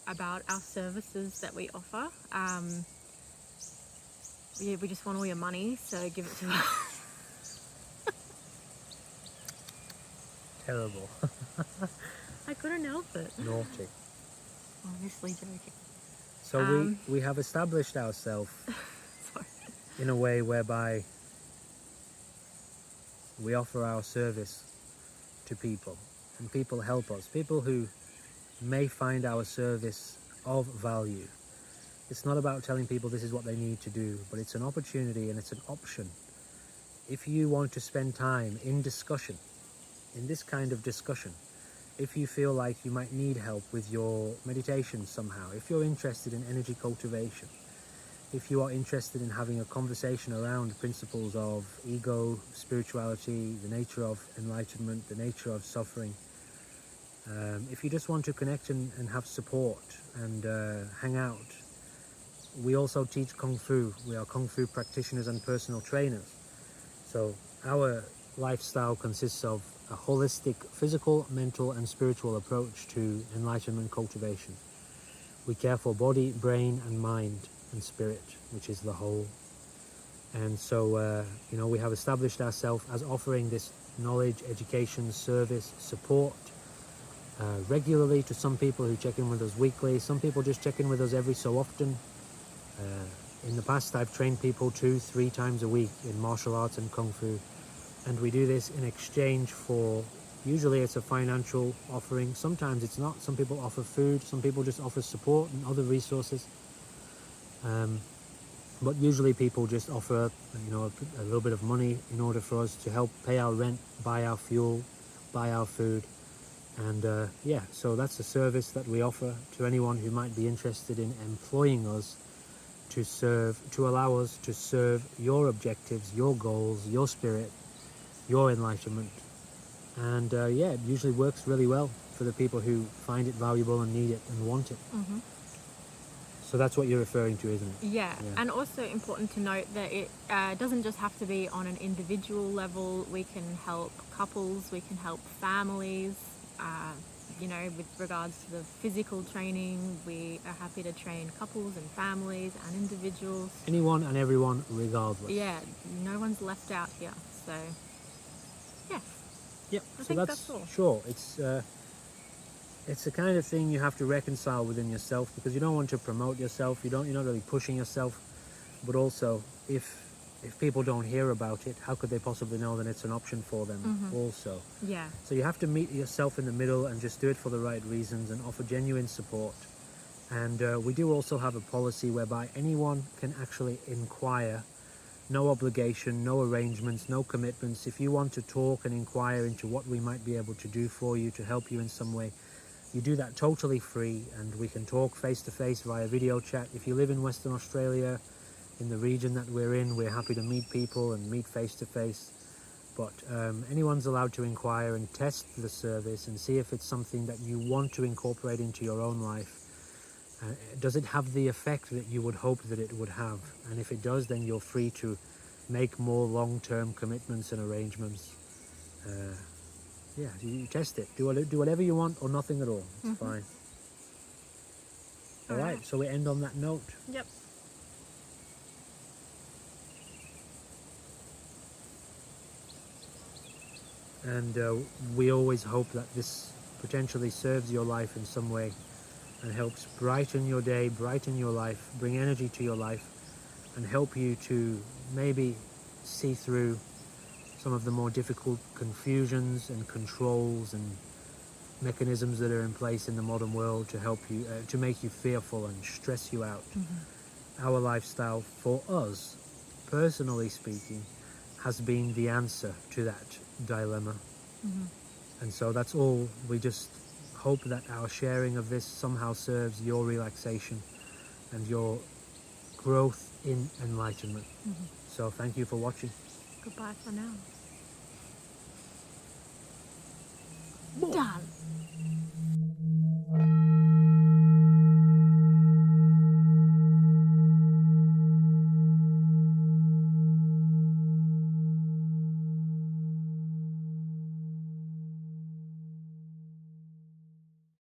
about our services that we offer. We just want all your money, so give it to us. Terrible. I couldn't help it. Naughty. Obviously joking. So we have established ourselves Sorry. in a way whereby we offer our service to people, and people help us. People who may find our service of value. It's not about telling people this is what they need to do, but it's an opportunity and it's an option. If you want to spend time in discussion, in this kind of discussion, if you feel like you might need help with your meditation somehow, if you're interested in energy cultivation, if you are interested in having a conversation around principles of ego, spirituality, the nature of enlightenment, the nature of suffering, if you just want to connect and have support and hang out, we also teach Kung Fu. We are Kung Fu practitioners and personal trainers. So our lifestyle consists of a holistic physical, mental and spiritual approach to enlightenment cultivation. We care for body, brain and mind and spirit, which is the whole. And so, we have established ourselves as offering this knowledge, education, service, support regularly to some people who check in with us weekly. Some people just check in with us every so often. In the past, I've trained people 2-3 times a week in martial arts and Kung Fu. And we do this in exchange for, usually it's a financial offering. Sometimes it's not. Some people offer food. Some people just offer support and other resources. But usually people just offer, a little bit of money in order for us to help pay our rent, buy our fuel, buy our food. And so that's a service that we offer to anyone who might be interested in employing us to allow us to serve your objectives, your goals, your spirit, your enlightenment. And yeah, it usually works really well for the people who find it valuable and need it and want it. Mm-hmm. So that's what you're referring to, isn't it? Yeah, and also important to note that it doesn't just have to be on an individual level. We can help couples, we can help families. With regards to the physical training, we are happy to train couples and families and individuals. Anyone and everyone, regardless. Yeah, no one's left out here. So, yes. Yep. I think that's all. Sure. It's the kind of thing you have to reconcile within yourself, because you don't want to promote yourself. You're not really pushing yourself, but also if people don't hear about it, how could they possibly know that it's an option for them? Mm-hmm. Also. Yeah. So you have to meet yourself in the middle and just do it for the right reasons and offer genuine support. And we do also have a policy whereby anyone can actually inquire. No obligation, no arrangements, no commitments. If you want to talk and inquire into what we might be able to do for you to help you in some way, you do that totally free, and we can talk face to face via video chat. If you live in Western Australia, in the region that we're in, we're happy to meet people and meet face to face. But anyone's allowed to inquire and test the service and see if it's something that you want to incorporate into your own life. Does it have the effect that you would hope that it would have? And if it does, then you're free to make more long-term commitments and arrangements. Yeah, you test it. Do whatever you want or nothing at all. It's fine. All right, so we end on that note. Yep. And we always hope that this potentially serves your life in some way and helps brighten your day, brighten your life, bring energy to your life, and help you to maybe see through some of the more difficult confusions and controls and mechanisms that are in place in the modern world to help you, to make you fearful and stress you out. Mm-hmm. Our lifestyle, for us, personally speaking, has been the answer to that dilemma. Mm-hmm. And so that's all. We just hope that our sharing of this somehow serves your relaxation and your growth in enlightenment. Mm-hmm. So thank you for watching. Goodbye for now. Done.